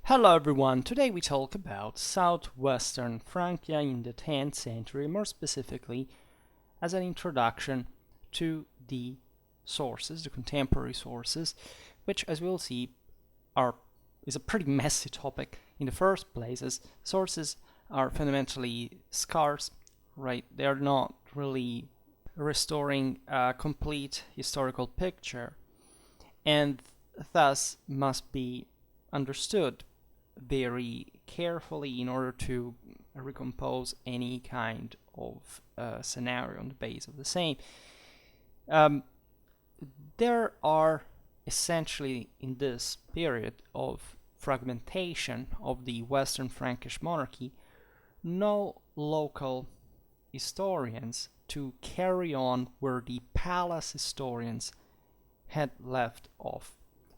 Hello everyone, today we talk about southwestern Francia in the 10th century, more specifically as an introduction to the sources, the contemporary sources, which as we'll see is a pretty messy topic in the first place, as sources are fundamentally scarce, right? They're not really restoring a complete historical picture and thus must be understood very carefully in order to recompose any kind of scenario on the base of the same. There are essentially in this period of fragmentation of the Western Frankish monarchy no local historians to carry on where the palace historians had left off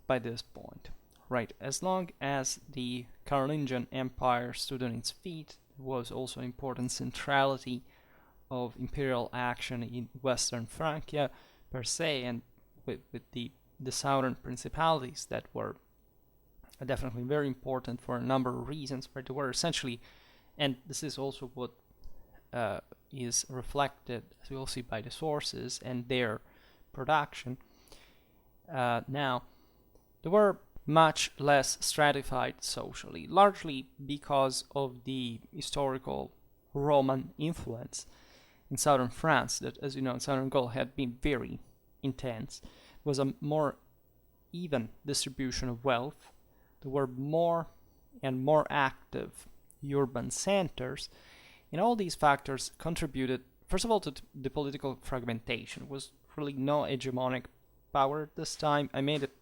by this point. Right, as long as the Carolingian Empire stood on its feet, there was also an important centrality of imperial action in Western Francia per se, and with the southern principalities that were definitely very important for a number of reasons, but they were essentially, and this is also what is reflected, as we'll see, by the sources and their production. Now, there were much less stratified socially, largely because of the historical Roman influence in southern France that, as you know, in southern Gaul had been very intense. There was a more even distribution of wealth. There were more and more active urban centers, and all these factors contributed, first of all, to the political fragmentation. There was really no hegemonic power at this time. I made it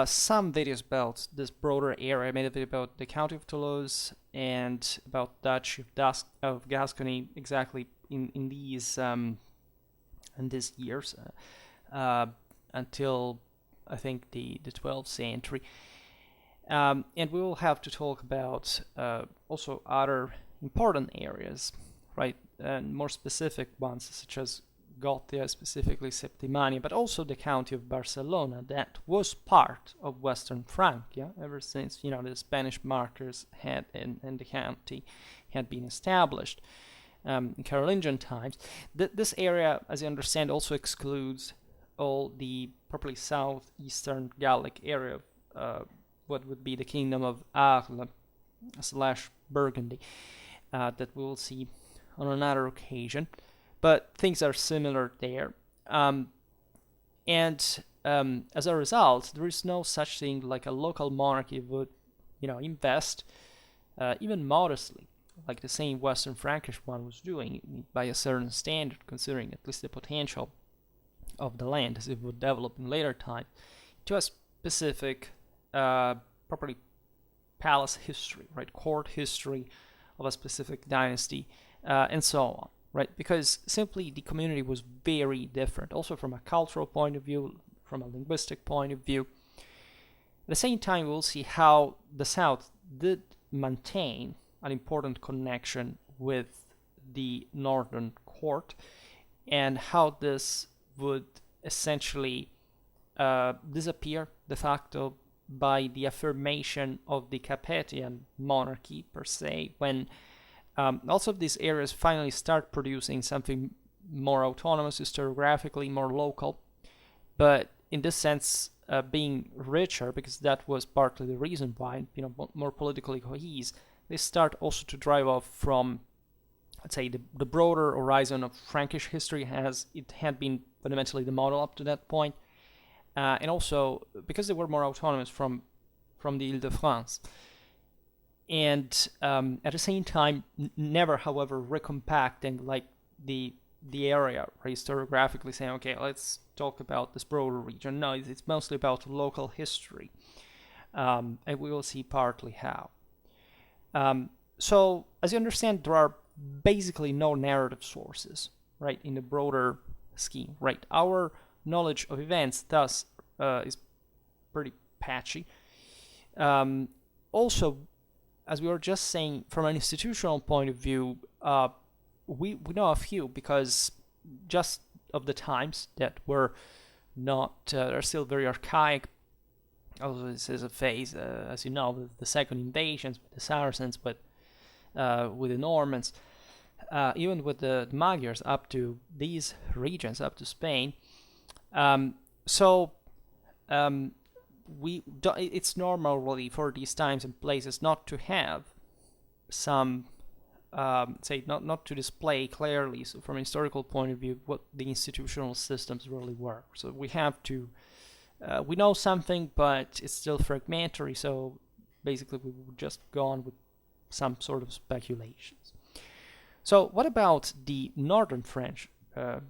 some videos about this broader area. I made a video about the County of Toulouse and about Duchy of Gascony, exactly in these years until I think the 12th century. And we will have to talk about also other important areas, right, and more specific ones such as Gothia, specifically Septimania, but also the county of Barcelona that was part of Western Francia ever since the Spanish markers had and the county had been established in Carolingian times. This area, as I understand, also excludes all the properly southeastern Gallic area of what would be the kingdom of Arles/Burgundy that we will see on another occasion. But things are similar there. And as a result, there is no such thing like a local monarchy would, invest even modestly, like the same Western Frankish one was doing by a certain standard, considering at least the potential of the land as it would develop in later time, to a specific, properly palace history, right, court history of a specific dynasty, and so on. Right, because simply the community was very different, also from a cultural point of view, from a linguistic point of view. At the same time, we'll see how the South did maintain an important connection with the Northern court, and how this would essentially disappear de facto by the affirmation of the Capetian monarchy per se, when also these areas finally start producing something more autonomous, historiographically more local, but in this sense being richer, because that was partly the reason why, more politically cohesed. They start also to drive off from, let's say, the broader horizon of Frankish history as it had been fundamentally the model up to that point, and also because they were more autonomous from the Ile-de-France. And at the same time, never, however, recompacting like the area, right, historiographically saying, okay, let's talk about this broader region. No, it's mostly about local history, and we will see partly how. So, as you understand, there are basically no narrative sources, right, in the broader scheme, right? Our knowledge of events, thus, is pretty patchy. Also, as we were just saying, from an institutional point of view, we know a few because just of the times that were not, are still very archaic, also this is a phase, as you know, the second invasions with the Saracens, but with the Normans, even with the Magyars up to these regions, up to Spain. So it's normal really for these times and places not to have some, say, not to display clearly, so from a historical point of view, what the institutional systems really were. So we have to, we know something, but it's still fragmentary, so basically we would just go on with some sort of speculations. So what about the northern French, or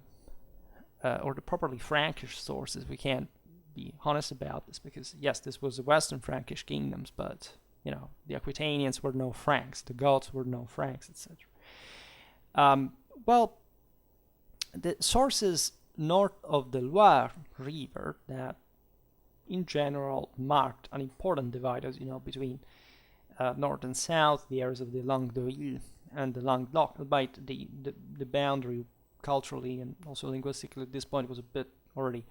the properly Frankish sources? We can't be honest about this, because yes, this was the Western Frankish kingdoms, but the Aquitanians were no Franks, the Goths were no Franks, etc. Well, the sources north of the Loire River that in general marked an important divide, as you know, between north and south, the areas of the Languedoc and the Languedoc, albeit the boundary culturally and also linguistically at this point was a bit already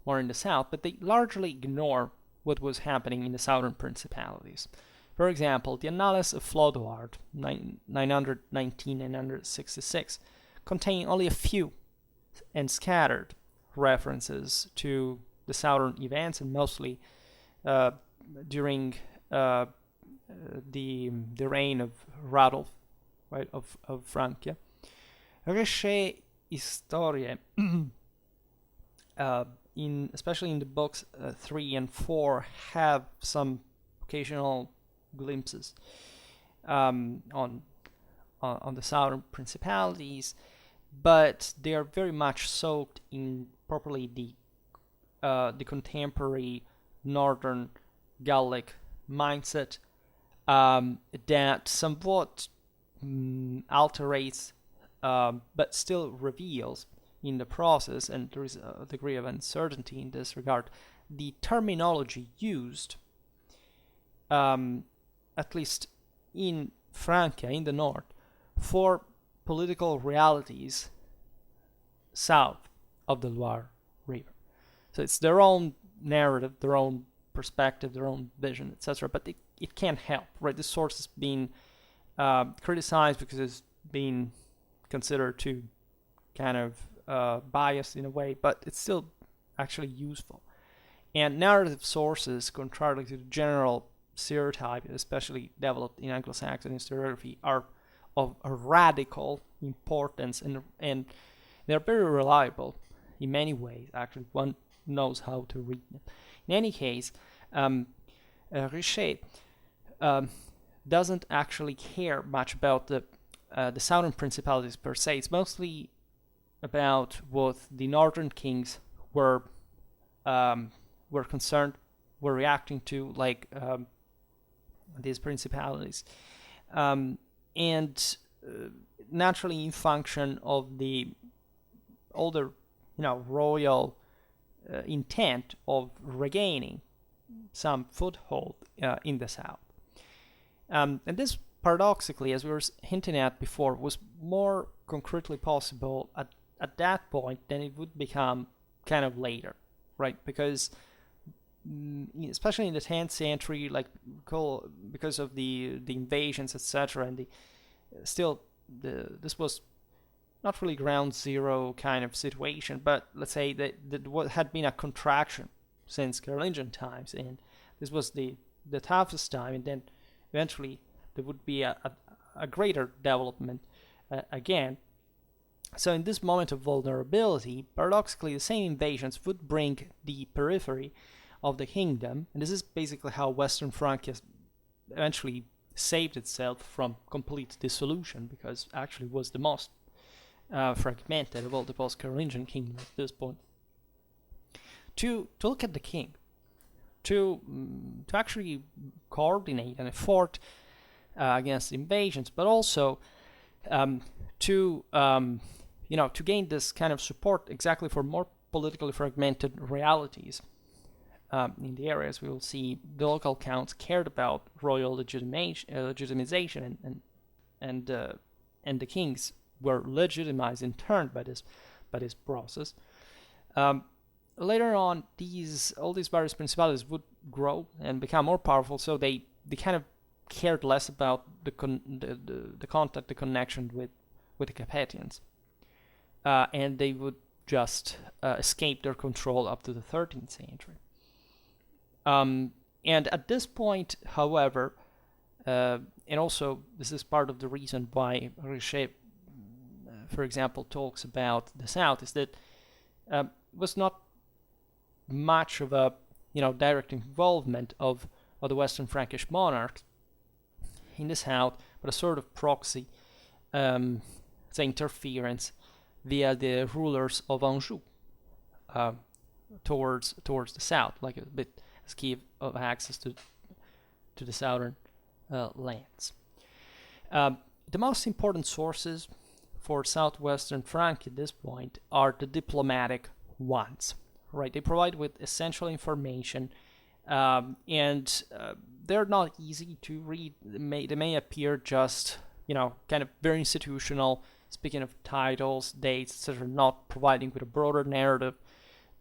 more in the south, but they largely ignore what was happening in the southern principalities. For example, the Annales of Flodoard, 919-966, contain only a few and scattered references to the southern events, and mostly during the reign of Radolf, right, of Francia. Rechet Historie, especially in the books 3 and 4, have some occasional glimpses on the southern principalities, but they are very much soaked in properly the contemporary northern Gallic mindset that somewhat alterates, but still reveals in the process, and there is a degree of uncertainty in this regard, the terminology used, at least in Francia, in the north, for political realities south of the Loire River. So it's their own narrative, their own perspective, their own vision, etc. But it can't help, right? This source is being criticized because it's being considered to kind of biased in a way, but it's still actually useful. And narrative sources, contrary to the general stereotype, especially developed in Anglo-Saxon historiography, are of a radical importance, and they're very reliable in many ways. Actually, one knows how to read them. In any case, Richet doesn't actually care much about the southern principalities per se. It's mostly about what the northern kings were concerned, were reacting to, like these principalities, and naturally in function of the older, royal intent of regaining some foothold in the south. And this, paradoxically, as we were hinting at before, was more concretely possible at that point than it would become kind of later, right? Because especially in the 10th century, because of the invasions, etc., and this was not really ground zero kind of situation, but let's say that what had been a contraction since Carolingian times, and this was the toughest time, and then eventually there would be a greater development again. So in this moment of vulnerability, paradoxically, the same invasions would bring the periphery of the kingdom, and this is basically how Western Francia eventually saved itself from complete dissolution, because actually it was the most fragmented of all the post-Carolingian kingdoms at this point. To look at the king, to actually coordinate an effort against invasions, but also to gain this kind of support exactly for more politically fragmented realities in the areas. We will see the local counts cared about royal legitimization, and the kings were legitimized in turn by this process. later on, all these various principalities would grow and become more powerful, so they kind of cared less about the contact, the connection with the Capetians, and they would just escape their control up to the 13th century. And at this point, however, and also this is part of the reason why Richer, for example, talks about the South, is that it was not much of a direct involvement of the Western Frankish monarchs in the South, but a sort of proxy, say, interference via the rulers of Anjou towards the south, like a bit as key of access to the southern lands. The most important sources for southwestern Francia at this point are the diplomatic ones, right? They provide with essential information, and they're not easy to read. They may appear just, kind of very institutional, speaking of titles, dates, etc., not providing with a broader narrative,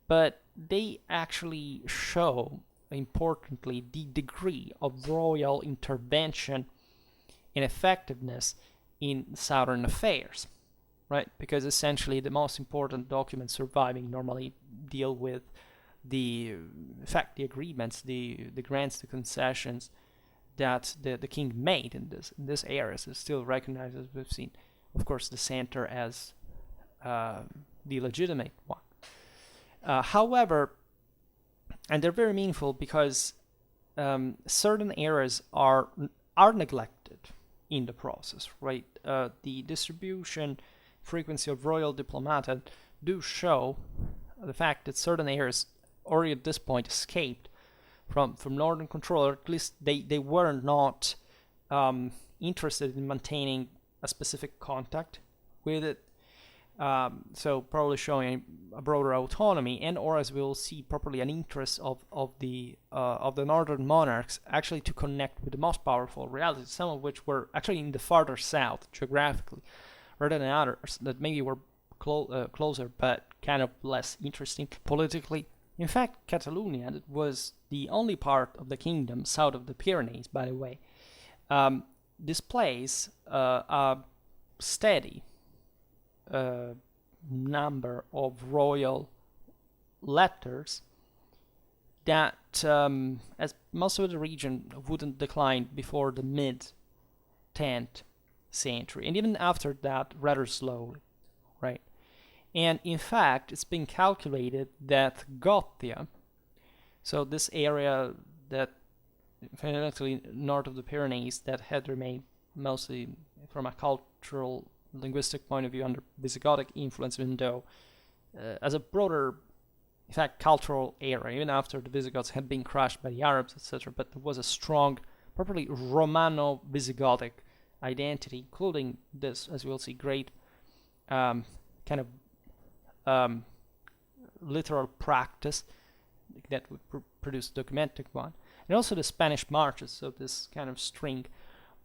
but they actually show, importantly, the degree of royal intervention and effectiveness in southern affairs, right? Because essentially the most important documents surviving normally deal with the agreements, the grants, the concessions that the king made in this area. So still recognized, as we've seen, of course, the center as the legitimate one. However, and they're very meaningful because certain areas are neglected in the process, right? The distribution, frequency of royal diplomata do show the fact that certain areas already at this point escaped from northern control, or at least they were not interested in maintaining a specific contact with it. So probably showing a broader autonomy, and or, as we will see, properly an interest of the northern monarchs actually to connect with the most powerful realities, some of which were actually in the farther south geographically, rather than others that maybe were closer but kind of less interesting politically. In fact, Catalonia, that was the only part of the kingdom south of the Pyrenees, by the way, displays a steady number of royal letters that, as most of the region, wouldn't decline before the mid-10th century, and even after that, rather slowly, right? And in fact, it's been calculated that Gothia, so this area that fundamentally north of the Pyrenees that had remained mostly from a cultural, linguistic point of view under Visigothic influence, even though as a broader, in fact, cultural area, even after the Visigoths had been crushed by the Arabs, etc., but there was a strong, properly Romano-Visigothic identity, including this, as we'll see, great kind of literal practice that would produce documented one, and also the Spanish marches. So this kind of string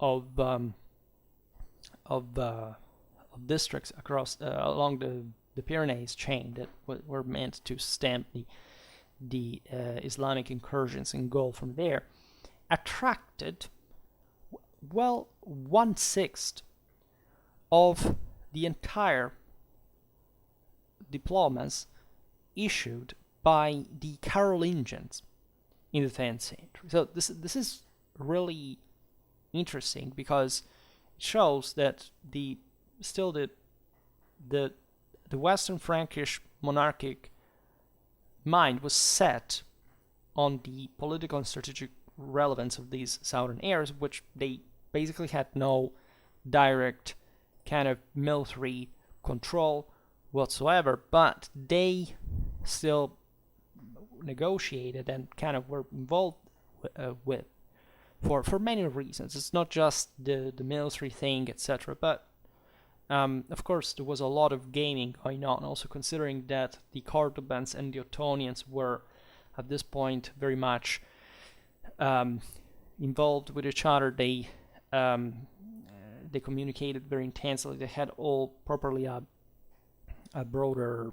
of districts across along the Pyrenees chain that were meant to stamp the Islamic incursions in Gaul from there, attracted 1/6 of the entire diplomas issued by the Carolingians in the 10th century. So this is really interesting because it shows that the Western Frankish monarchic mind was set on the political and strategic relevance of these southern areas, which they basically had no direct kind of military control whatsoever, but they still negotiated and kind of were involved with for many reasons. It's not just the military thing, etc., but of course there was a lot of gaming going on, also considering that the Cordobans and the Ottonians were at this point very much involved with each other. They communicated very intensely. They had all properly a broader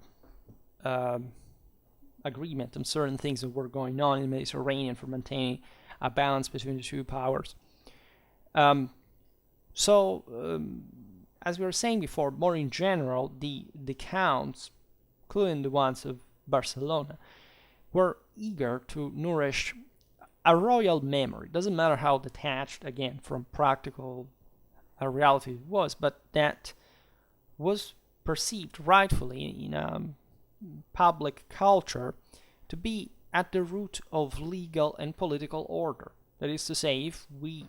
agreement on certain things that were going on in the Mediterranean for maintaining a balance between the two powers. As we were saying before, more in general, the counts, including the ones of Barcelona, were eager to nourish a royal memory. Doesn't matter how detached, again, from practical reality it was, but that was perceived rightfully in public culture to be at the root of legal and political order. That is to say, if we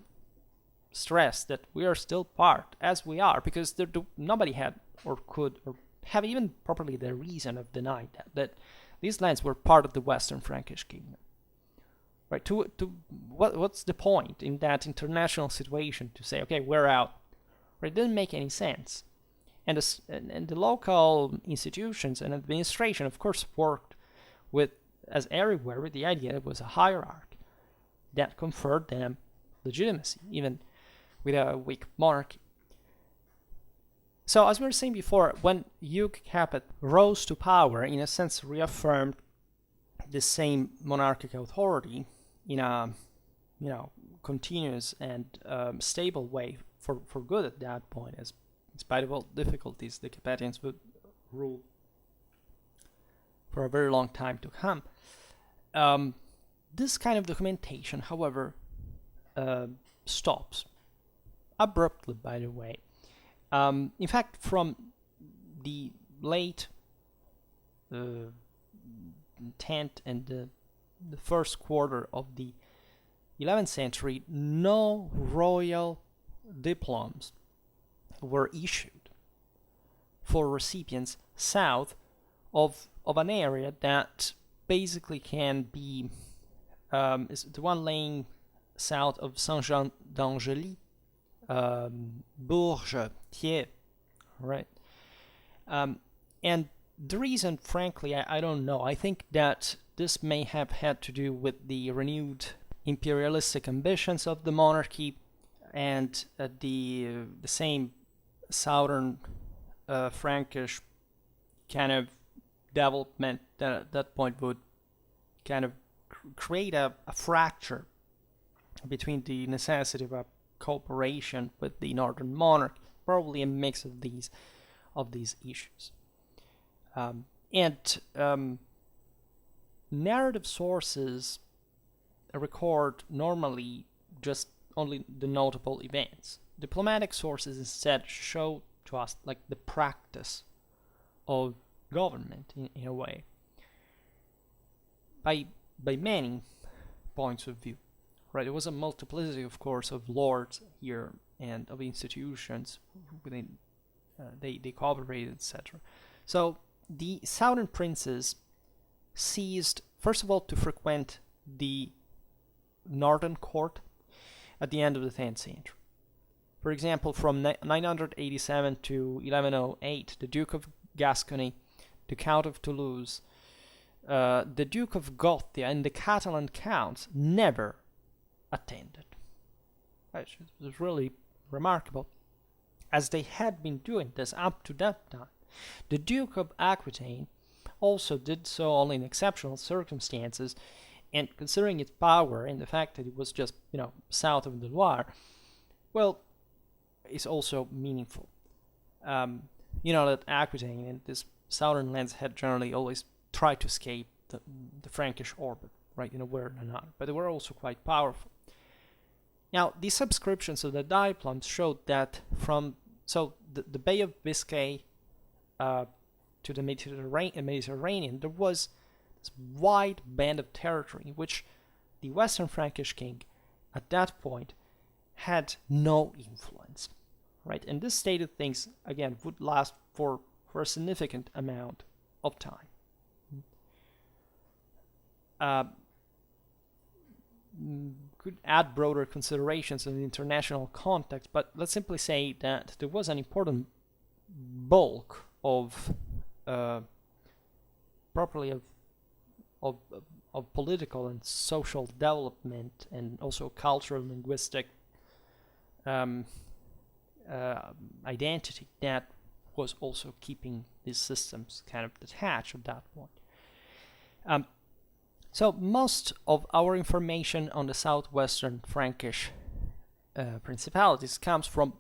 stress that we are still part, as we are, because nobody had or could or have even properly the reason of denying that these lands were part of the Western Frankish kingdom. Right? What's the point in that international situation to say, okay, we're out? Right? It didn't make any sense. And the local institutions and administration, of course, worked with, as everywhere, with the idea it was a hierarchy that conferred them legitimacy, even with a weak monarchy. So, as we were saying before, when Hugh Capet rose to power, in a sense reaffirmed the same monarchical authority in a continuous and stable way for good at that point, as in spite of all difficulties, the Capetians would rule for a very long time to come. This kind of documentation, however, stops abruptly, by the way. In fact, from the late 10th and the first quarter of the 11th century, no royal diplomas were issued for recipients south of an area that basically can be is the one laying south of Saint-Jean d'Angely, Bourges, Thiers, right? And the reason, frankly, I don't know. I think that this may have had to do with the renewed imperialistic ambitions of the monarchy and the same southern Frankish kind of development that at that point would kind of create a fracture between the necessity of a cooperation with the northern monarch, probably a mix of these issues. Narrative sources record normally just only the notable events. Diplomatic sources instead show to us like the practice of government in a way, by many points of view. Right, it was a multiplicity, of course, of lords here and of institutions within they cooperated, etc. So the southern princes ceased, first of all, to frequent the northern court at the end of the 10th century. For example, from 987 to 1108, the Duke of Gascony, the Count of Toulouse, the Duke of Gothia, and the Catalan counts never attended. It was really remarkable, as they had been doing this up to that time. The Duke of Aquitaine also did so only in exceptional circumstances, and considering its power and the fact that it was just, south of the Loire, well, it's also meaningful. That Aquitaine and these southern lands had generally always tried to escape the Frankish orbit, right, in a way or another, but they were also quite powerful. Now, the subscriptions of the diploms showed that from the Bay of Biscay to the Mediterranean, there was this wide band of territory which the Western Frankish king at that point had no influence, right? And this state of things, again, would last for a significant amount of time. Could add broader considerations in the international context, but let's simply say that there was an important bulk of political and social development, and also cultural, linguistic identity that was also keeping these systems kind of detached at that point. So most of our information on the southwestern Frankish principalities comes from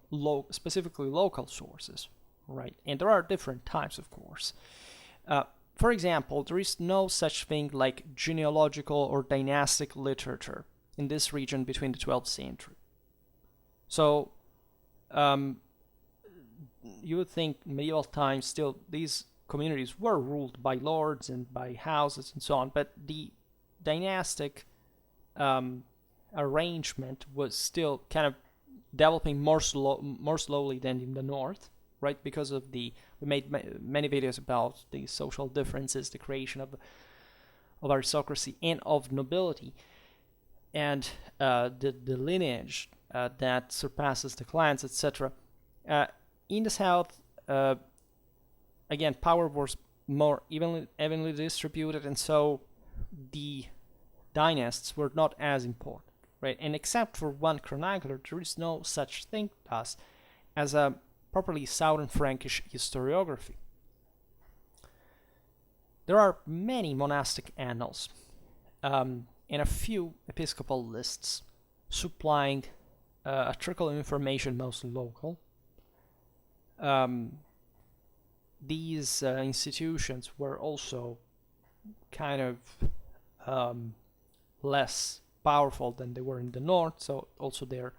specifically local sources, right? And there are different types, of course. For example, there is no such thing like genealogical or dynastic literature in this region between the 12th century. So you would think medieval times still these communities were ruled by lords and by houses and so on, but the dynastic arrangement was still kind of developing more slowly than in the north, right? Because of we made many videos about the social differences, the creation of aristocracy and of nobility, and the lineage that surpasses the clans, etc. In the south, again, power was more evenly distributed, and so the dynasts were not as important, right? And except for one chronicler, there is no such thing thus as a properly Southern Frankish historiography. There are many monastic annals and a few episcopal lists supplying a trickle of information, mostly local. These institutions were also kind of less powerful than they were in the north, so also their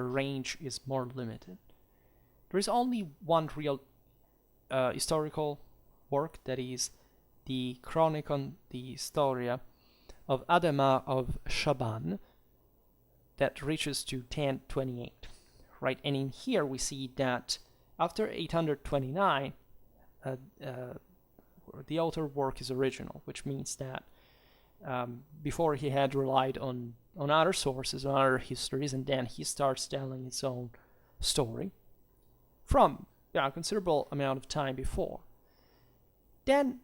range is more limited. There is only one real historical work, that is the Chronicon the Historia of Adhemar of Chabannes, that reaches to 1028, right? And in here we see that after 829, the author work is original, which means that before he had relied on other sources, on other histories, and then he starts telling his own story from a considerable amount of time before. Then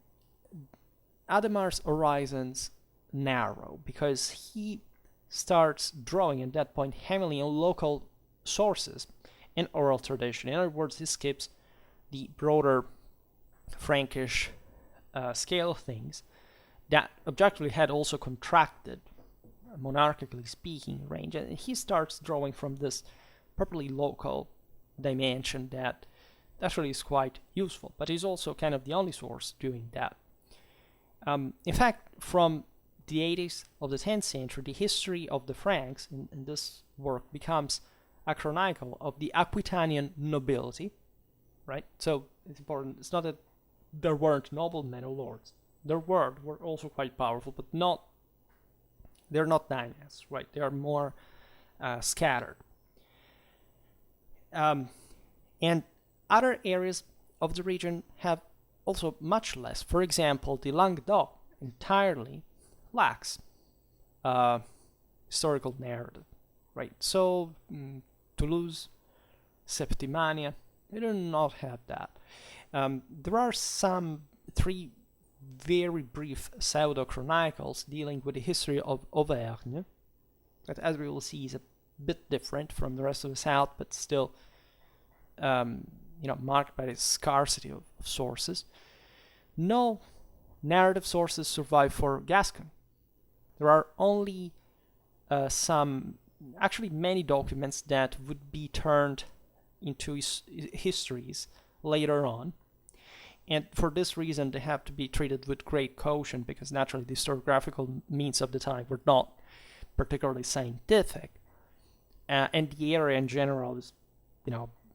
Adhemar's horizons narrow because he starts drawing at that point heavily on local sources and oral tradition. In other words, he skips the broader Frankish scale of things that objectively had also contracted, monarchically speaking, range, and he starts drawing from this properly local dimension that actually is quite useful, but he's also kind of the only source doing that. In fact, from the 80s of the 10th century, the history of the Franks in this work becomes a chronicle of the Aquitanian nobility, right? So it's important. It's not that there weren't noblemen or lords. There were also quite powerful, but they're not dynasts, right? They are more scattered. And other areas of the region have also much less. For example, the Languedoc entirely lacks historical narrative, right? So Toulouse, Septimania, they do not have that. There are some 3 very brief pseudo-chronicles dealing with the history of Auvergne, that, as we will see, is a bit different from the rest of the south, but still marked by the scarcity of sources. No narrative sources survive for Gascony. There are only many documents that would be turned into histories later on. And for this reason, they have to be treated with great caution, because naturally the historiographical means of the time were not particularly scientific. And the area in general is,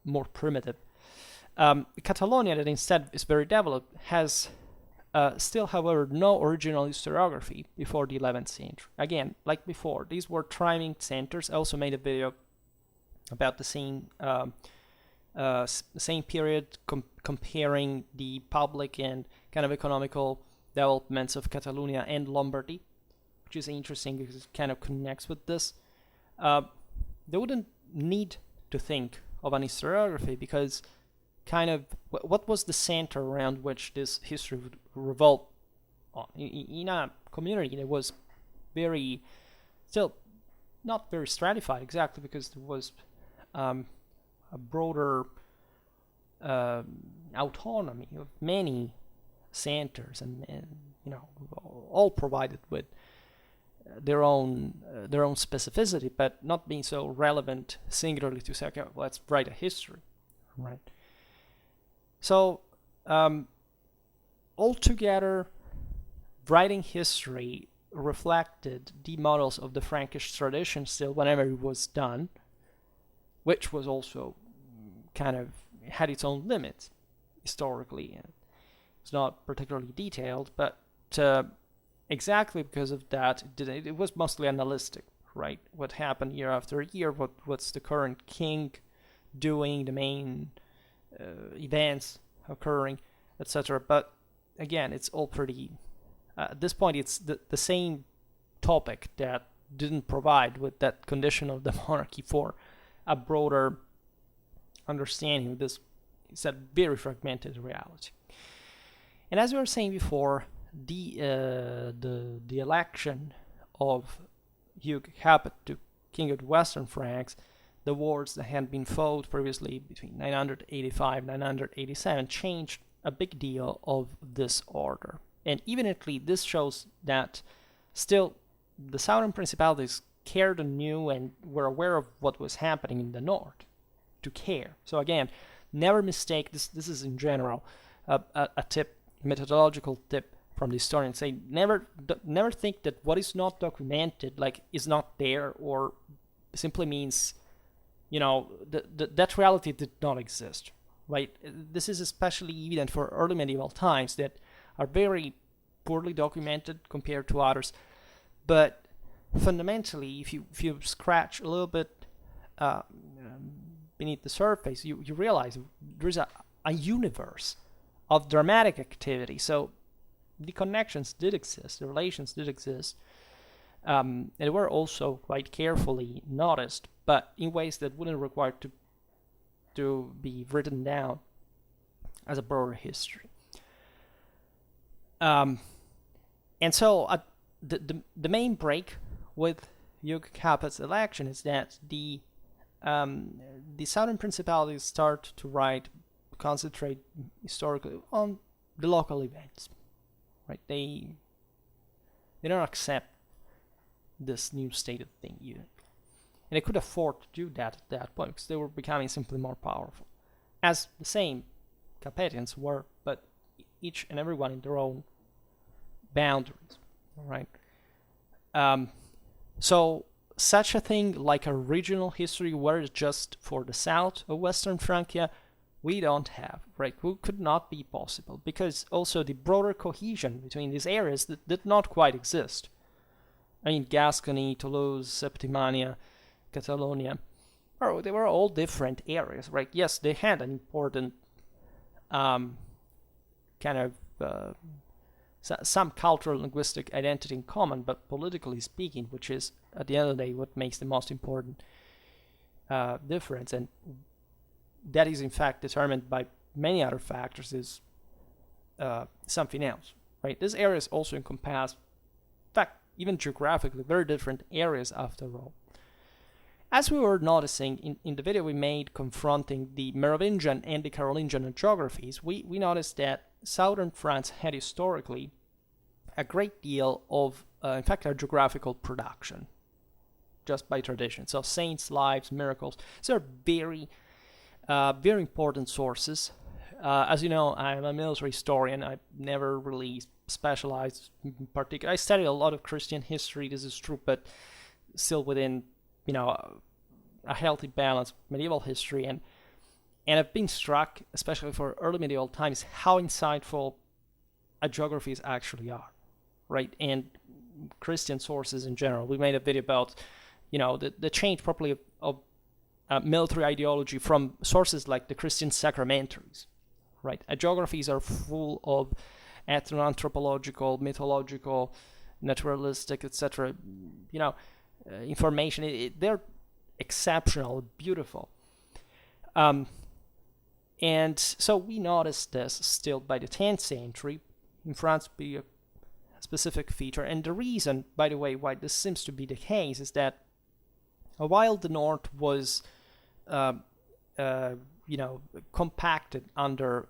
more primitive. Catalonia, that instead is very developed, has still, however, no original historiography before the 11th century. Again, like before, these were thriving centers. I also made a video about the same period, comparing the public and kind of economical developments of Catalonia and Lombardy, which is interesting because it kind of connects with this. They wouldn't need to think of an historiography, because kind of what was the center around which this history would revolve on? In a community that was still not very stratified, exactly because there was a broader autonomy of many centers and all provided with their own specificity, but not being so relevant singularly to say, okay, let's write a history, right? So altogether, writing history reflected the models of the Frankish tradition still whenever it was done, which was also kind of had its own limits historically. It's not particularly detailed, but exactly because of that, it was mostly analytic, right? What happened year after year, what's the current king doing, the main events occurring, etc. But again, it's all pretty, at this point, it's the same topic that didn't provide with that condition of the monarchy for a broader understanding of this. It's a very fragmented reality. And as we were saying before, the election of Hugh Capet to king of the Western Franks, the wars that had been fought previously between 985 and 987 changed a big deal of this order. And evidently, this shows that still the southern principalities cared and knew and were aware of what was happening in the north to care. So again, never mistake this. This is in general a tip, methodological tip from the historian. Say never think that what is not documented is not there, or simply means that reality did not exist. Right? This is especially evident for early medieval times that are very poorly documented compared to others. But fundamentally, if you scratch a little bit beneath the surface, you realize there's a universe of dramatic activity. So the connections did exist, the relations did exist, and they were also quite carefully noticed, but in ways that wouldn't require to be written down as a broader history. And so the main break with Hugh Capet's election is that the southern principalities start to concentrate historically on the local events. Right? They don't accept this new state of thing even. And they could afford to do that at that point because they were becoming simply more powerful. As the same Capetians were, but each and everyone in their own boundaries. All right? So such a thing like a regional history where it's just for the south of Western Francia, we don't have, right? It could not be possible because also the broader cohesion between these areas did not quite exist. I mean, Gascony, Toulouse, Septimania, Catalonia, they were all different areas, right? Yes, they had an important kind of some cultural linguistic identity in common, but politically speaking, which is at the end of the day what makes the most important difference, and that is in fact determined by many other factors, is something else, right? These areas also encompass, in fact, even geographically, very different areas after all. As we were noticing in the video we made confronting the Merovingian and the Carolingian geographies, we noticed that southern France had historically a great deal of, in fact, a geographical production, just by tradition. So saints' lives, miracles, these are very important sources. As you know, I'm a military historian. I've never really specialized in particular. I studied a lot of Christian history, this is true, but still within, a healthy balance of medieval history. And I've been struck, especially for early medieval times, how insightful geographies actually are, right? And Christian sources in general. We made a video about, the change properly of military ideology from sources like the Christian sacramentaries, right? Geographies are full of ethno-anthropological, mythological, naturalistic, etc. Information. They're exceptional, beautiful. And so we noticed this still by the 10th century in France be a specific feature. And the reason, by the way, why this seems to be the case is that while the north was compacted under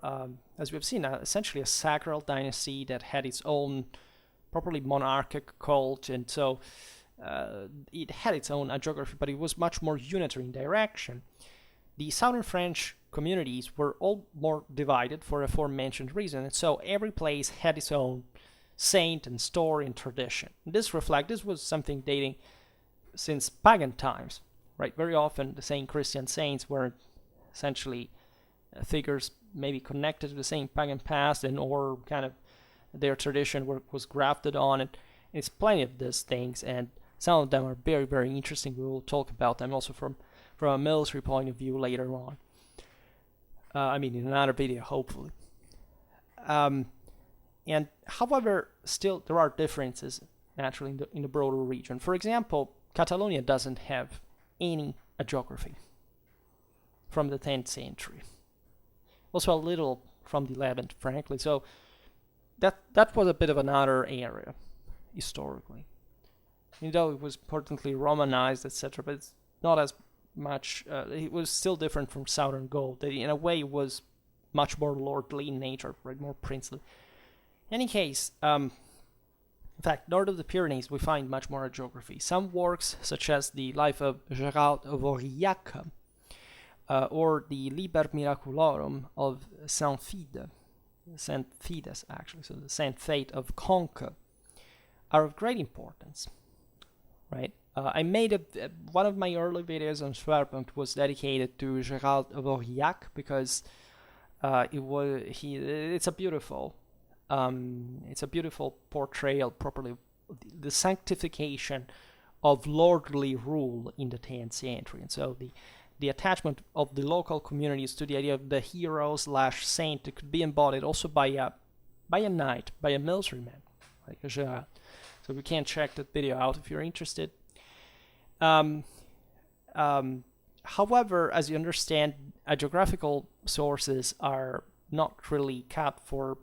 as we've seen, essentially a sacral dynasty that had its own properly monarchic cult, and so it had its own hagiography, but it was much more unitary in direction. The southern French communities were all more divided for the aforementioned reason, and so every place had its own saint and story and tradition. This was something dating since pagan times, right? Very often the same Christian saints were essentially figures maybe connected to the same pagan past, and or kind of their tradition was grafted on it. It's plenty of these things, and some of them are very, very interesting. We will talk about them also from a military point of view later on. In another video, hopefully. And however, still there are differences naturally in the broader region. For example, Catalonia doesn't have any hagiography from the 10th century. Also a little from the 11th, frankly. So that was a bit of another area historically. Though it was importantly Romanized, etc., but it's not as much. It was still different from southern Gaul. That in a way it was much more lordly in nature, right, more princely. In any case, in fact, north of the Pyrenees we find much more hagiography. Some works, such as the Life of Gérald of Aurillac, or the Liber Miraculorum of Saint Fides, actually, so the Saint Fate of Conques, are of great importance, right? I made one of my early videos on Schwerpunkt was dedicated to Gérald of Aurillac because it's a beautiful portrayal, properly, the sanctification of lordly rule in the 10th century, and so the attachment of the local communities to the idea of the hero/saint that could be embodied also by a knight, by a military man, like Gérald. So we can check that video out if you're interested. However, as you understand, hagiographical sources are not really cut for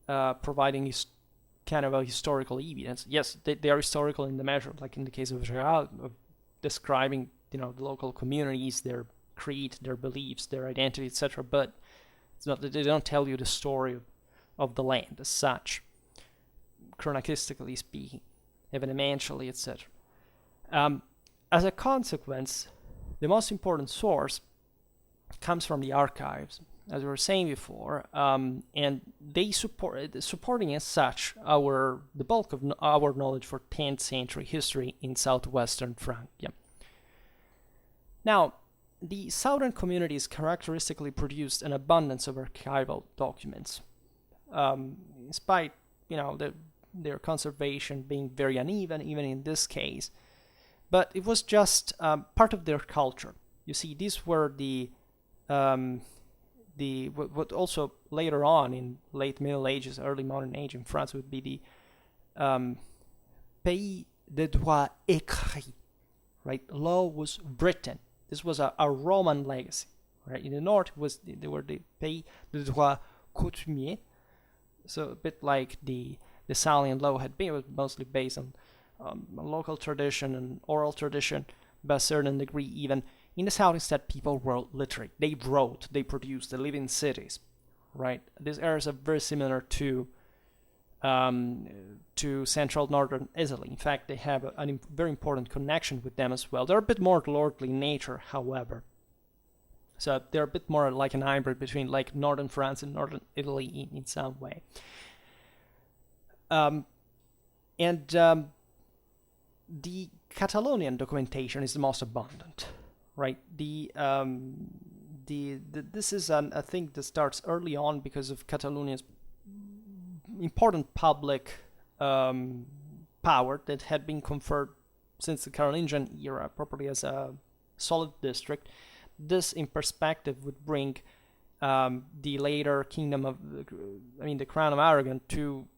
providing kind of a historical evidence. Yes, they are historical in the measure, like in the case of Gérald, of describing the local communities, their creed, their beliefs, their identity, etc. But it's not that they don't tell you the story of the land as such, chronologically speaking, eventually, etc. As a consequence, the most important source comes from the archives, as we were saying before, and they supporting as such the bulk of our knowledge for 10th century history in southwestern Francia. Now, the southern communities characteristically produced an abundance of archival documents, despite their conservation being very uneven, even in this case. But it was just part of their culture. You see, these were what also later on in late Middle Ages, early modern age in France would be the pays de droit écrit, right? Law was written. This was a Roman legacy, right? In the north, they were the pays de droit coutumier, so a bit like the Salian law had been. It was mostly based on local tradition and oral tradition, by a certain degree even. In the south, instead, people were literate. They wrote, they produced, they live in cities, right? These areas are very similar to central northern Italy. In fact, they have a very important connection with them as well. They're a bit more lordly in nature, however. So they're a bit more like an hybrid between like northern France and northern Italy in some way. The Catalonian documentation is the most abundant, right? This is a thing that starts early on because of Catalonia's important public power that had been conferred since the Carolingian era, properly as a solid district. This, in perspective, would bring the later kingdom of, the Crown of Aragon to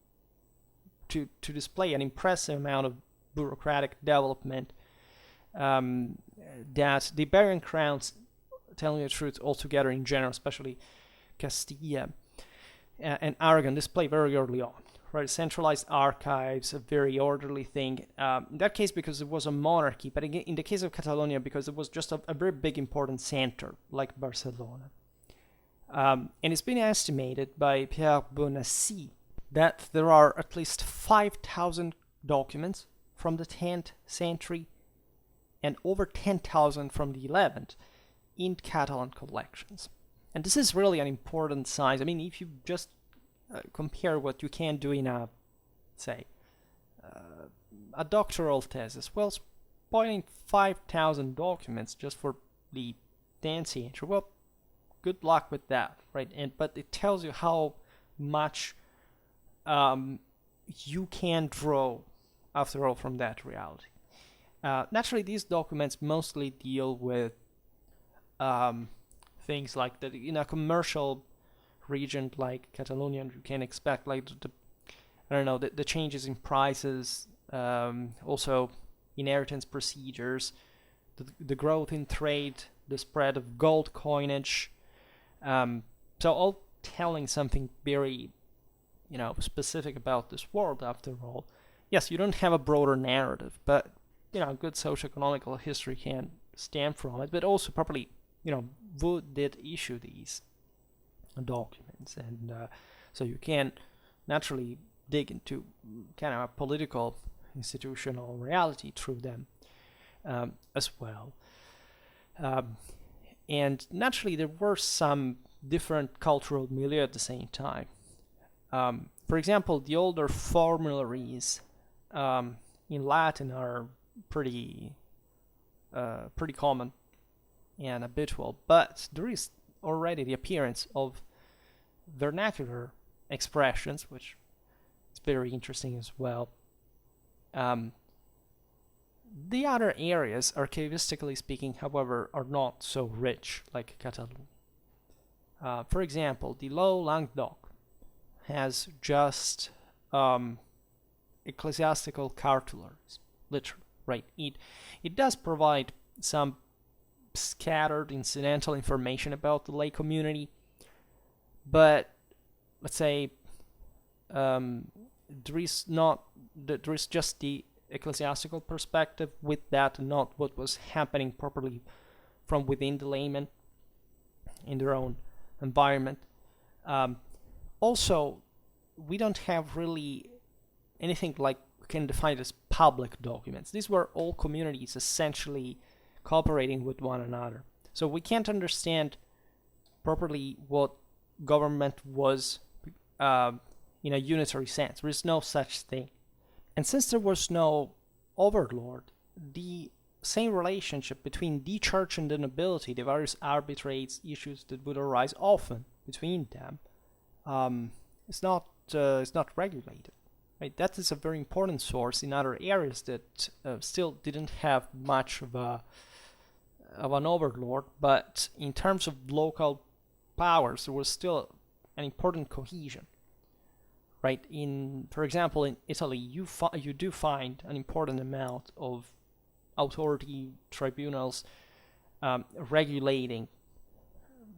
display an impressive amount of bureaucratic development that the Iberian crowns, telling the truth, altogether in general, especially Castilla and Aragon, display very early on. Right, centralized archives, a very orderly thing. In that case, because it was a monarchy, but in the case of Catalonia, because it was just a very big, important center, like Barcelona. And it's been estimated by Pierre Bonassi that there are at least 5,000 documents from the 10th century and over 10,000 from the 11th in Catalan collections. And this is really an important size. I mean, if you just compare what you can do in a, say, a doctoral thesis, well, spoiling 5,000 documents just for the 10th century, well, good luck with that, right? But it tells you how much you can draw, after all, from that reality. Naturally, these documents mostly deal with things like that. In a commercial region like Catalonia, you can expect like the changes in prices, also inheritance procedures, the growth in trade, the spread of gold coinage. So all telling something very, specific about this world. After all, yes, you don't have a broader narrative, but good socioeconomical history can stem from it. But also, properly, who did issue these documents, and so you can naturally dig into kind of a political, institutional reality through them as well. And naturally, there were some different cultural milieu at the same time. For example, the older formularies in Latin are pretty common and habitual, but there is already the appearance of vernacular expressions, which is very interesting as well. The other areas, archivistically speaking, however, are not so rich like Catalonia. For example, the Low Languedoc has just ecclesiastical cartularies, literally, right? It does provide some scattered incidental information about the lay community, but let's say there is just the ecclesiastical perspective with that, and not what was happening properly from within the laymen in their own environment. Also, we don't have really anything like we can define as public documents. These were all communities essentially cooperating with one another. So we can't understand properly what government was in a unitary sense. There is no such thing. And since there was no overlord, the same relationship between the church and the nobility, the various arbitrates, issues that would arise often between them, is not regulated. Right? That is a very important source in other areas that still didn't have much of an overlord, but in terms of local powers, there was still an important cohesion. Right? For example, in Italy, you do find an important amount of authority tribunals regulating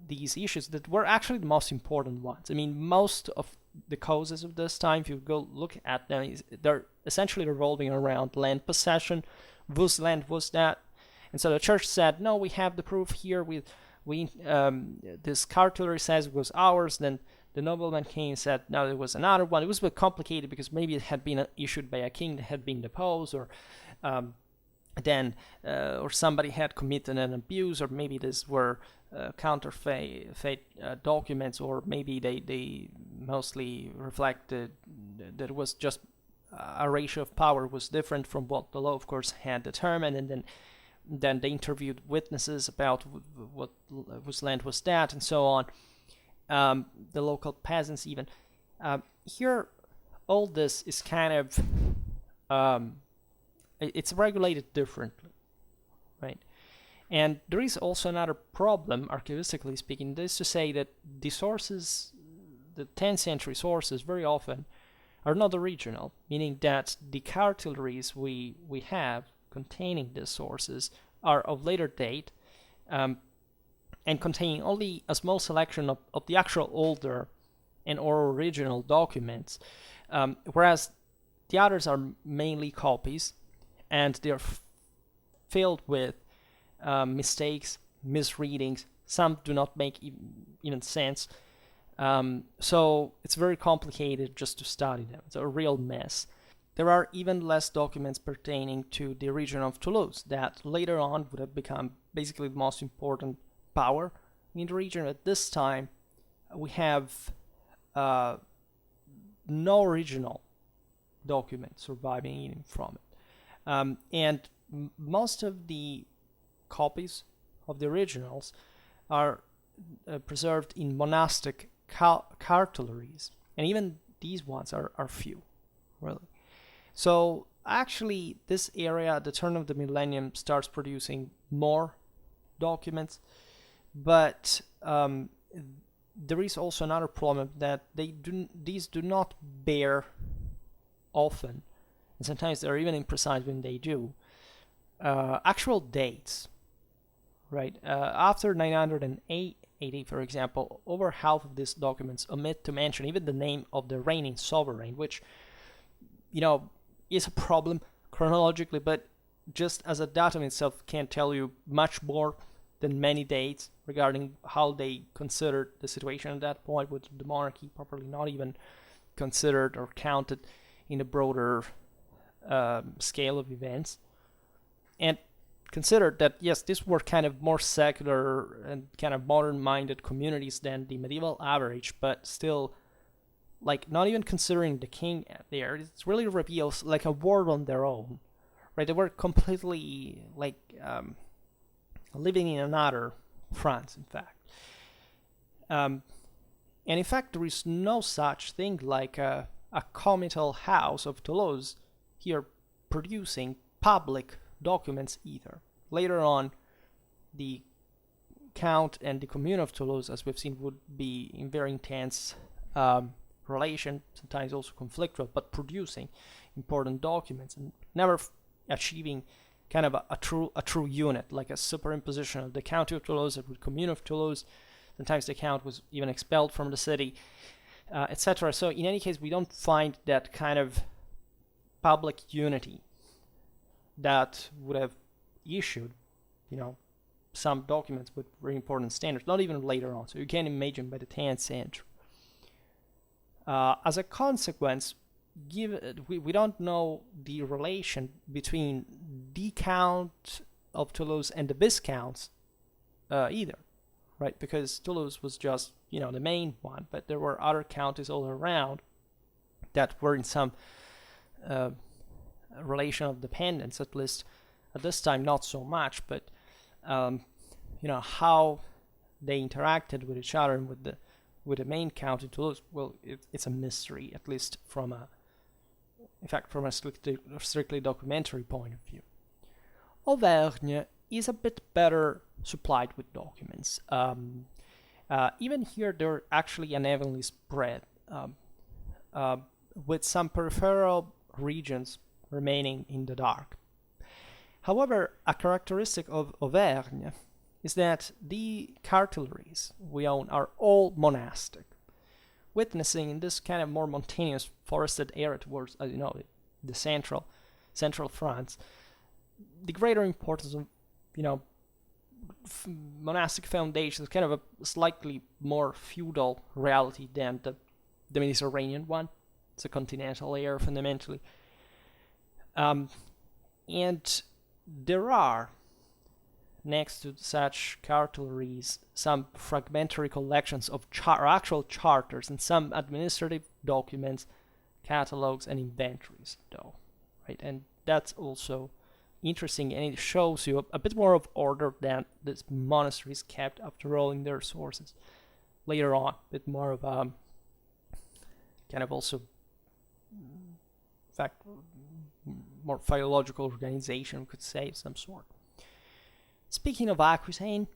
these issues that were actually the most important ones. I mean, most of the causes of this time, if you go look at them, they're essentially revolving around land possession, whose land was that, and so the church said, no, we have the proof here. This cartulary says it was ours. Then the nobleman came and said, no, there was another one. It was a bit complicated because maybe it had been issued by a king that had been deposed, or or somebody had committed an abuse, or maybe these were counterfeit documents, or maybe they mostly reflected that it was just a ratio of power was different from what the law, of course, had determined, and then they interviewed witnesses about whose land was that, and so on. The local peasants even. Here, all this is kind of it's regulated differently, right? And there is also another problem, archivistically speaking, that is to say that the sources, the 10th century sources, very often are not original, meaning that the cartularies we have containing these sources are of later date, and containing only a small selection of the actual older or original documents, whereas the others are mainly copies, and they're filled with mistakes, misreadings. Some do not make even sense. So it's very complicated just to study them. It's a real mess. There are even less documents pertaining to the region of Toulouse that later on would have become basically the most important power in the region. At this time, we have no original document surviving even from it. And most of the copies of the originals are preserved in monastic cartularies, and even these ones are few, really. So actually, this area at the turn of the millennium starts producing more documents, but there is also another problem that these do not bear often, and sometimes they're even imprecise when they do, actual dates, right? After 980, for example, over half of these documents omit to mention even the name of the reigning sovereign, which, is a problem chronologically, but just as a datum itself can't tell you much more than many dates regarding how they considered the situation at that point, with the monarchy properly not even considered or counted in a broader scale of events. And considered that, yes, these were kind of more secular and kind of modern-minded communities than the medieval average, but still, like, not even considering the king there, it really reveals like a world on their own, right? They were completely like living in another France, in fact. And in fact, there is no such thing like a comital house of Toulouse here producing public documents either. Later on, the Count and the Commune of Toulouse, as we've seen, would be in very intense relation, sometimes also conflictual, but producing important documents and never achieving kind of a true unit, like a superimposition of the County of Toulouse with the Commune of Toulouse. Sometimes the Count was even expelled from the city, etc. So in any case, we don't find that kind of public unity that would have issued, some documents with very important standards, not even later on. So you can imagine by the 10th century. As a consequence, we don't know the relation between the Count of Toulouse and the Viscounts either, right? Because Toulouse was just, the main one, but there were other counties all around that were in some relation of dependence, at least at this time, not so much, but how they interacted with each other and with the main county Toulouse, well, it's a mystery, at least from a strictly documentary point of view. Auvergne is a bit better supplied with documents. Even here, they're actually unevenly spread, with some peripheral regions remaining in the dark. However, a characteristic of Auvergne is that the cartularies we own are all monastic, witnessing in this kind of more mountainous forested area towards, as you know, the central France, the greater importance of, monastic foundations, kind of a slightly more feudal reality than the Mediterranean one. It's a continental area fundamentally. And there are, next to such cartularies, some fragmentary collections of actual charters and some administrative documents, catalogs, and inventories, though, right? And that's also interesting, and it shows you a bit more of order than this monasteries kept after all in their sources. Later on, a bit more of kind of also, in fact, more philological organization, we could say, of some sort. Speaking of Aquitaine,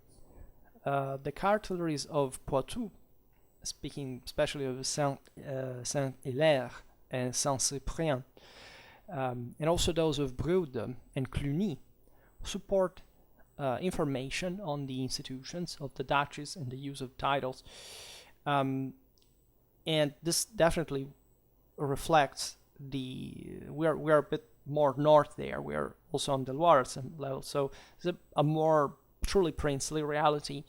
the cartularies of Poitou, speaking especially of Saint-Hilaire and Saint-Cyprien, and also those of Brude and Cluny, support information on the institutions of the duchies and the use of titles. And this definitely reflects we are a bit more north there. We are also on the Loire at some level, so it's a more truly princely reality.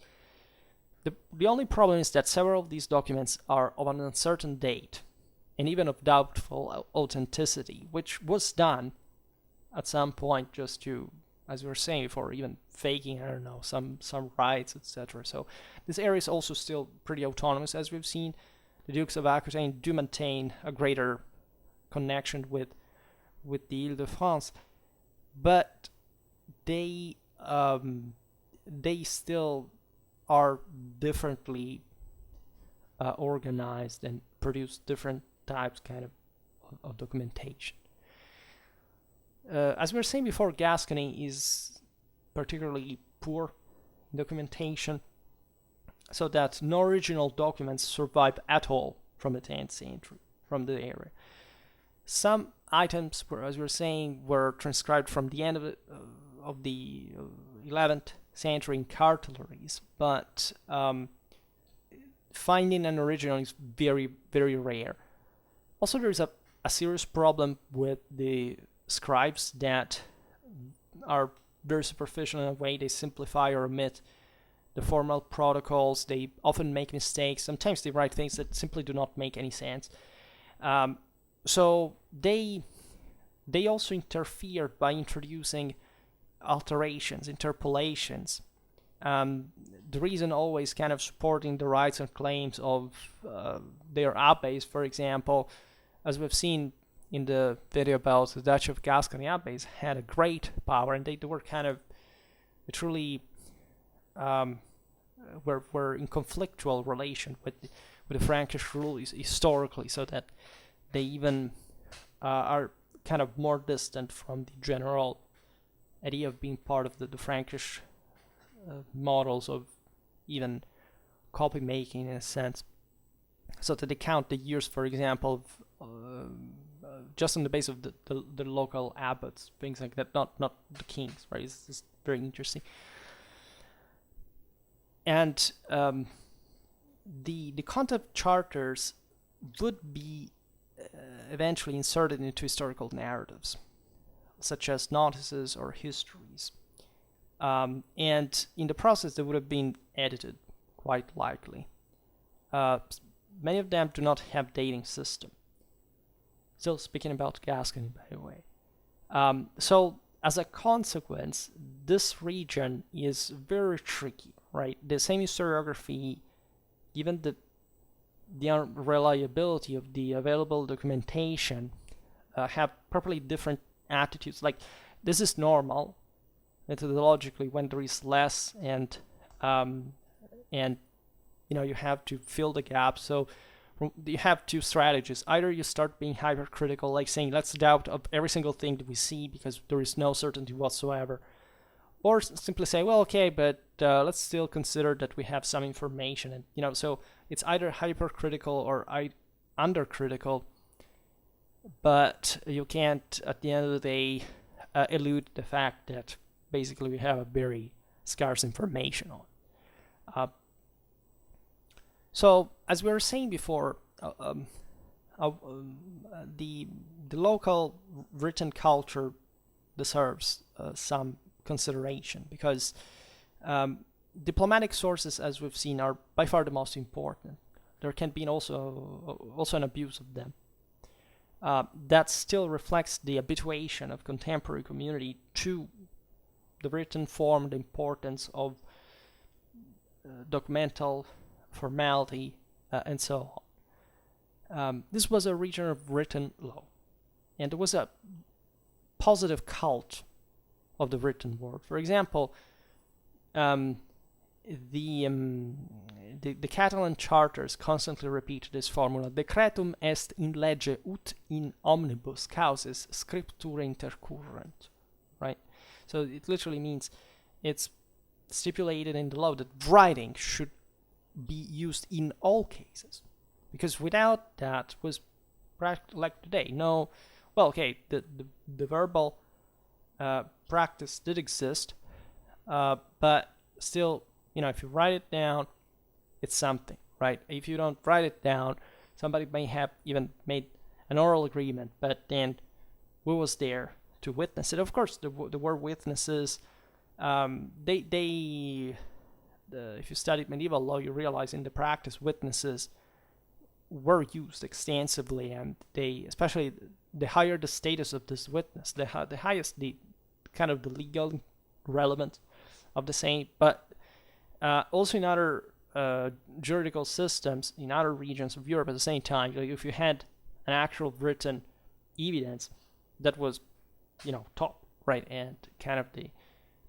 The only problem is that several of these documents are of an uncertain date and even of doubtful authenticity, which was done at some point just to, as we were saying before, even faking, I don't know, some rights, etc. So this area is also still pretty autonomous, as we've seen. The Dukes of Aquitaine do maintain a greater connection with the Ile-de-France, but they still are differently organized and produce different types kind of documentation. As we were saying before, Gascony is particularly poor in documentation, so that no original documents survive at all from the 10th century, from the area. Some items, as we were saying, were transcribed from the end of the 11th century in cartularies, but finding an original is very, very rare. Also, there is a serious problem with the scribes that are very superficial in a way. They simplify or omit the formal protocols. They often make mistakes. Sometimes they write things that simply do not make any sense. So they also interfered by introducing alterations, interpolations. The reason always kind of supporting the rights and claims of their abbeys, for example, as we've seen in the video about the Duchy of Gascony, abbeys had a great power, and they were kind of truly were in conflictual relation with the Frankish rule historically, so that they even are kind of more distant from the general idea of being part of the Frankish models of even copy making in a sense, so that they count the years, for example, just on the base of the local abbots, things like that, not the kings, right? It's very interesting. And the content charters would be eventually inserted into historical narratives, such as notices or histories. And in the process, they would have been edited, quite likely. Many of them do not have dating system. Still speaking about Gascony, by the way. So as a consequence, this region is very tricky, right? The same historiography, given the unreliability of the available documentation, have probably different attitudes. Like, this is normal methodologically when there is less, and you have to fill the gap. So you have two strategies. Either you start being hypercritical, like saying let's doubt of every single thing that we see because there is no certainty whatsoever, or simply say, well, okay, but let's still consider that we have some information. And so it's either hypercritical or undercritical, but you can't, at the end of the day, elude the fact that basically we have a very scarce information on. So, as we were saying before, the local written culture deserves some consideration, because diplomatic sources, as we've seen, are by far the most important. There can be also an abuse of them. That still reflects the habituation of contemporary community to the written form, the importance of documental formality, and so on. This was a region of written law, and there was a positive cult of the written word. For example, the Catalan charters constantly repeat this formula: decretum est in lege ut in omnibus causes scriptura intercurrent, right? So it literally means it's stipulated in the law that writing should be used in all cases, because without that was like today. No, well, okay, the verbal practice did exist, but still, if you write it down, it's something, right? If you don't write it down, somebody may have even made an oral agreement, but then who was there to witness it? Of course, there were witnesses. They if you studied medieval law, you realize in the practice witnesses were used extensively, and they, especially the higher the status of this witness, the highest the kind of the legal relevance of the same. But also in other juridical systems in other regions of Europe at the same time, like if you had an actual written evidence that was, top, right, and kind of the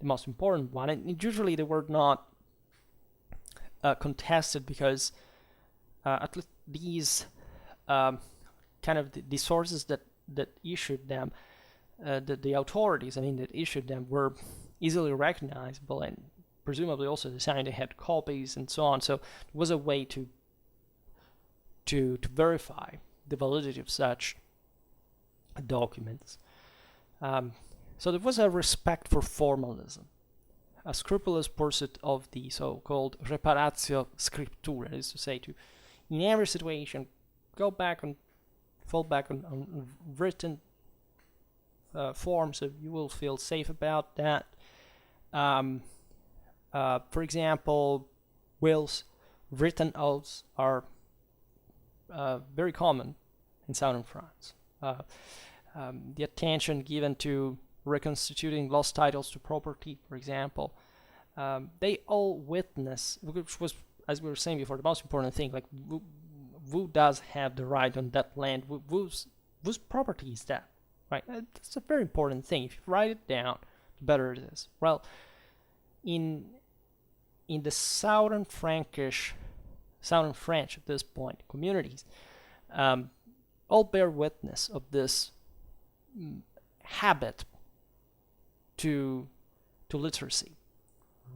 most important one, and usually they were not contested, because at least these kind of the sources that issued them, the authorities, that issued them, were easily recognizable, and presumably also the time they had copies and so on. So it was a way to verify the validity of such documents. So there was a respect for formalism, a scrupulous pursuit of the so-called reparatio scriptura, that is to say, to, in every situation, fall back on written form, so you will feel safe about that. For example, wills, written oaths are very common in southern France. The attention given to reconstituting lost titles to property, for example, they all witness, which was, as we were saying before, the most important thing, like who does have the right on that land, whose property is that, right? That's a very important thing. If you write it down, the better it is. Well, in the southern French at this point communities, all bear witness of this habit to literacy,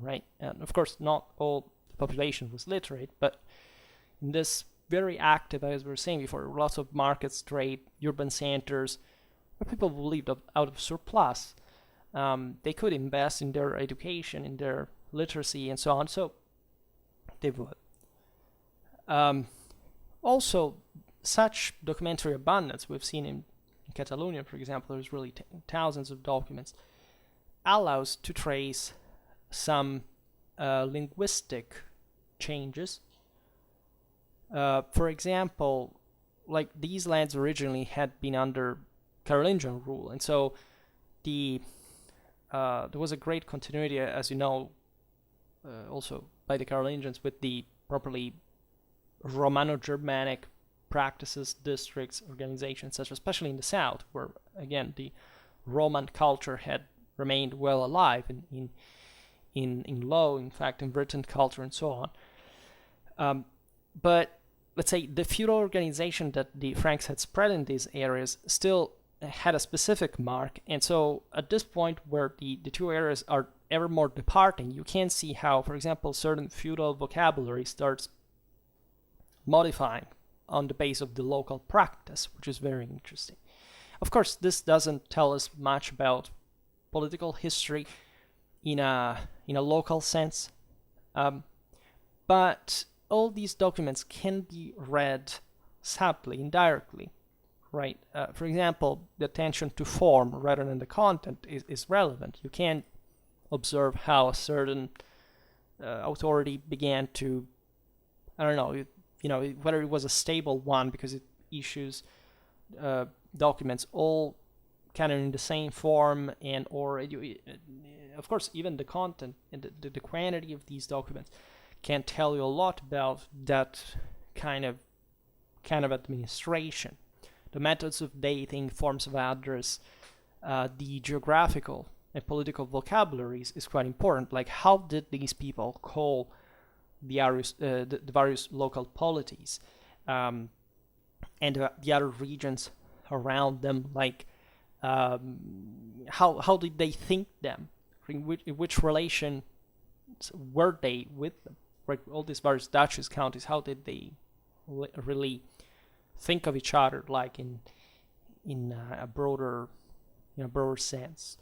right? And of course, not all the population was literate, but in this very active, as we were saying before, lots of markets, trade, urban centers, where people who lived out of surplus, they could invest in their education, in their literacy, and so on. So they would. Also, such documentary abundance we've seen in Catalonia, for example, there's really thousands of documents, allows to trace some linguistic changes. For example, like these lands originally had been under Carolingian rule, and so there was a great continuity, as you know, also by the Carolingians, with the properly Romano-Germanic practices, districts, organizations, such, especially in the south, where again the Roman culture had remained well alive in law, in fact, in written culture, and so on. But let's say the feudal organization that the Franks had spread in these areas still had a specific mark, and so at this point where the two areas are ever more departing, you can see how, for example, certain feudal vocabulary starts modifying on the base of the local practice, which is very interesting. Of course, this doesn't tell us much about political history in a local sense, but all these documents can be read subtly, indirectly, right? For example, the attention to form rather than the content is relevant. You can observe how a certain authority began to, I don't know, whether it was a stable one because it issues documents all kind of in the same form, and or of course even the content and the quantity of these documents can tell you a lot about that kind of administration. The methods of dating, forms of address, the geographical and political vocabularies is quite important. Like, how did these people call the various local polities, and the other regions around them? Like, how did they think them? In which relation were they with them? Right, all these various duchies, counties. How did they really think of each other, like in a broader sense?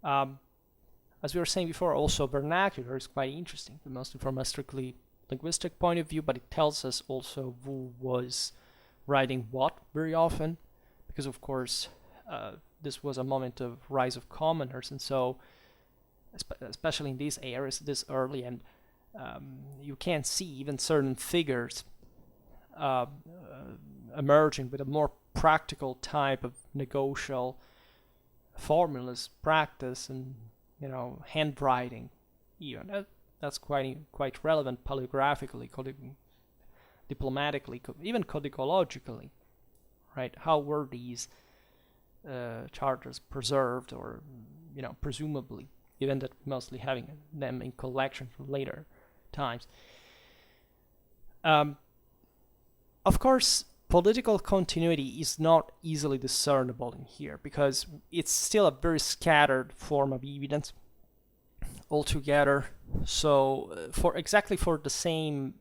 As we were saying before, also vernacular is quite interesting, but mostly from a strictly linguistic point of view, but it tells us also who was writing what very often, because of course this was a moment of rise of commoners, and so especially in these areas, this early and you can see even certain figures emerging with a more practical type of negotiable formulas, practice, and handwriting. Even that's quite relevant paleographically, diplomatically, even codicologically, right? How were these charters preserved, or presumably, even that mostly having them in collection from later times. Of course, political continuity is not easily discernible in here because it's still a very scattered form of evidence altogether. So, for the same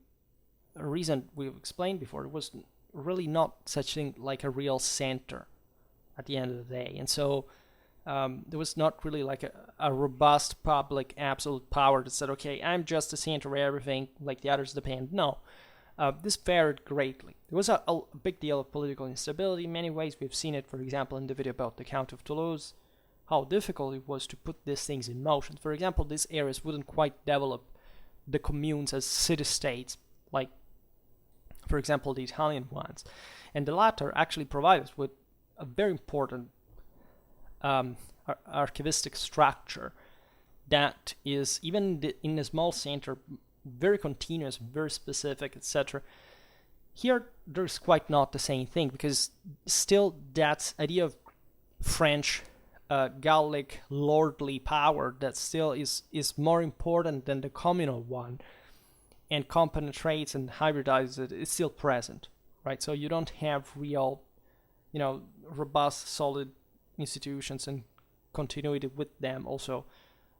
reason we've explained before, it was really not such thing like a real center at the end of the day, and so there was not really like a robust public absolute power that said, okay, I'm just the center of everything, like the others depend. No, this varied greatly. There was a big deal of political instability in many ways. We've seen it, for example, in the video about the Count of Toulouse, how difficult it was to put these things in motion. For example, these areas wouldn't quite develop the communes as city-states, like, for example, the Italian ones. And the latter actually provide us with a very important archivistic structure that is, even in a small center, very continuous, very specific, etc. Here, there's quite not the same thing, because still that idea of French Gallic lordly power that still is more important than the communal one, and compenetrates and hybridizes it, is still present, right? So you don't have real, robust, solid institutions and continuity with them also,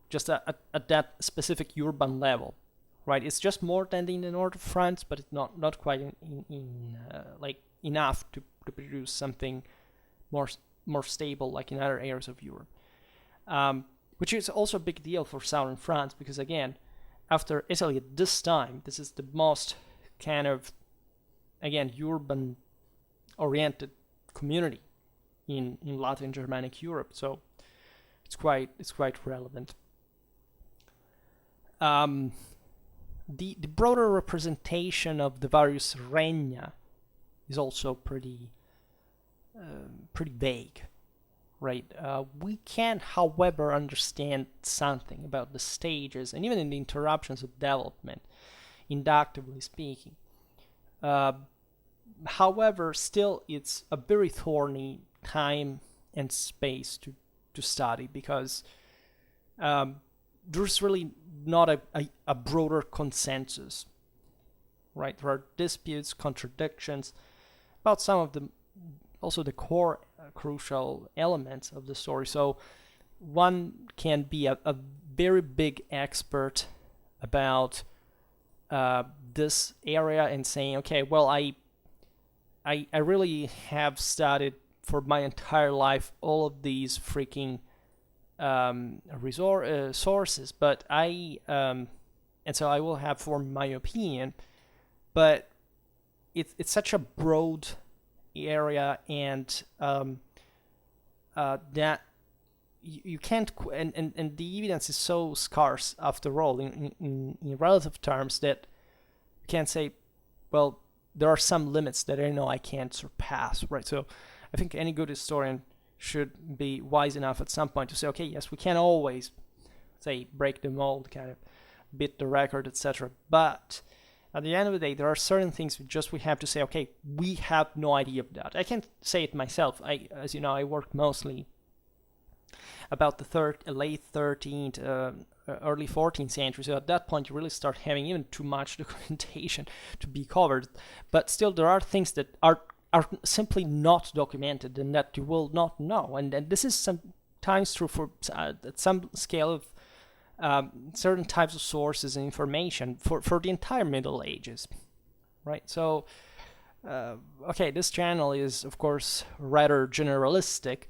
just at that specific urban level, right? It's just more than in the north of France, but it's not quite like enough to produce something more stable like in other areas of Europe, which is also a big deal for southern France, because again, after Italy at this time, this is the most kind of, again, urban oriented community in Latin Germanic Europe, so it's quite relevant. The broader representation of the various regna is also pretty vague, right? We can, however, understand something about the stages and even in the interruptions of development, inductively speaking. However, still, it's a very thorny time and space to study, because there's really not a broader consensus, right? There are disputes, contradictions about some of the core crucial elements of the story. So one can be a very big expert about this area and saying, okay, well, I really have studied for my entire life all of these freaking sources, but and so I will have formed my opinion, but it's such a broad area, and that you can't, and the evidence is so scarce after all in relative terms, that you can't say, well, there are some limits that I know I can't surpass, right? So I think any good historian should be wise enough at some point to say, okay, yes, we can always say break the mold, kind of beat the record, etc. But at the end of the day, there are certain things we have to say, okay, we have no idea of that. I can't say it myself. As you know, I work mostly about the late 13th, early 14th century. So at that point, you really start having even too much documentation to be covered. But still, there are things that are simply not documented and that you will not know. And this is sometimes true for at some scale of certain types of sources and information for the entire Middle Ages, right? So, okay, this channel is, of course, rather generalistic,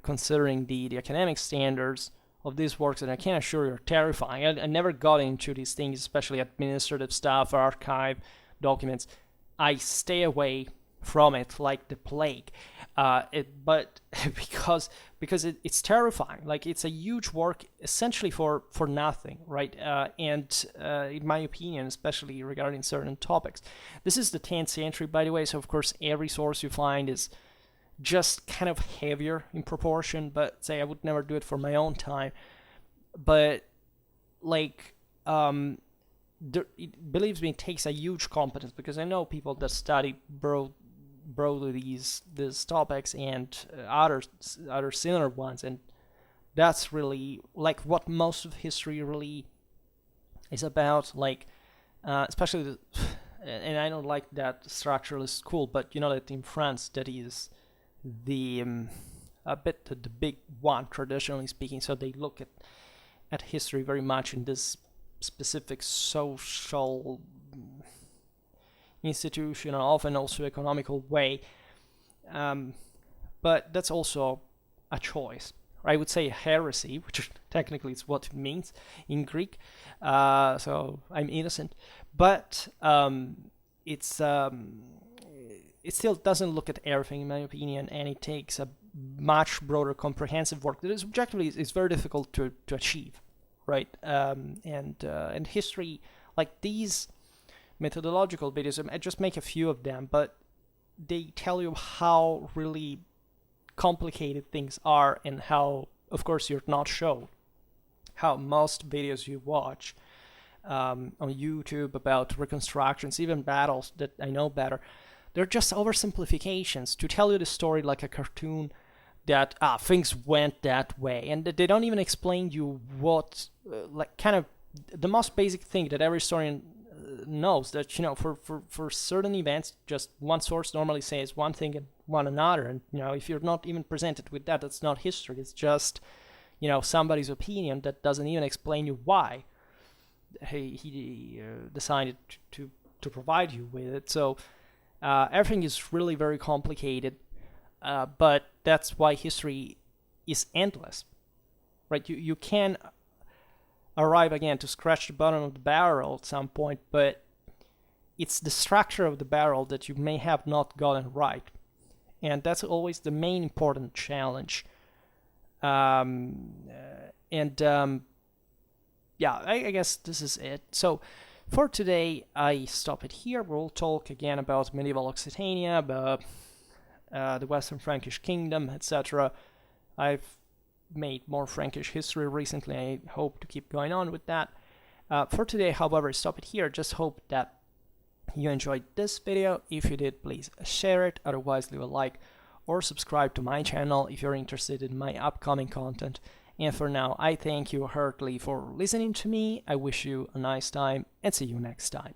considering the academic standards of these works, and I can assure you are terrifying. I never got into these things, especially administrative stuff, archive documents. I stay away from it like the plague. But because it's terrifying. Like, it's a huge work essentially for nothing, right? And in my opinion, especially regarding certain topics, this is the 10th century, by the way. So of course, every source you find is just kind of heavier in proportion. But say I would never do it for my own time. But like, believes me, it takes a huge competence, because I know people that study broadly these topics and other similar ones, and that's really like what most of history really is about. Like, especially and I don't like that structuralist school, but you know that in France that is the a bit the big one, traditionally speaking. So they look at history very much in this specific social, institutional, often also economical way, but that's also a choice. I would say heresy, which technically is what it means in Greek. So I'm innocent, but it still doesn't look at everything, in my opinion, and it takes a much broader, comprehensive work that is objectively is very difficult to achieve, right? And history, like these methodological videos, I just make a few of them, but they tell you how really complicated things are, and how, of course, you're not shown how most videos you watch on YouTube about reconstructions, even battles that I know better, they're just oversimplifications to tell you the story like a cartoon, that things went that way, and they don't even explain you what like kind of the most basic thing that every historian knows, that, you know, for certain events, just one source normally says one thing and one another, and you know, if you're not even presented with that, that's not history. It's just, you know, somebody's opinion that doesn't even explain you why he decided to provide you with it. So everything is really very complicated, but that's why history is endless, right? You can arrive again to scratch the bottom of the barrel at some point, but it's the structure of the barrel that you may have not gotten right, and that's always the main important challenge. Yeah, I guess this is it. So for today, I stop it here. We'll talk again about medieval Occitania, about the Western Frankish Kingdom, etc. I've made more Frankish history recently. I hope to keep going on with that. For today, however, I stop it here. Just hope that you enjoyed this video. If you did, please share it. Otherwise, leave a like or subscribe to my channel if you're interested in my upcoming content. And for now, I thank you heartily for listening to me. I wish you a nice time and see you next time.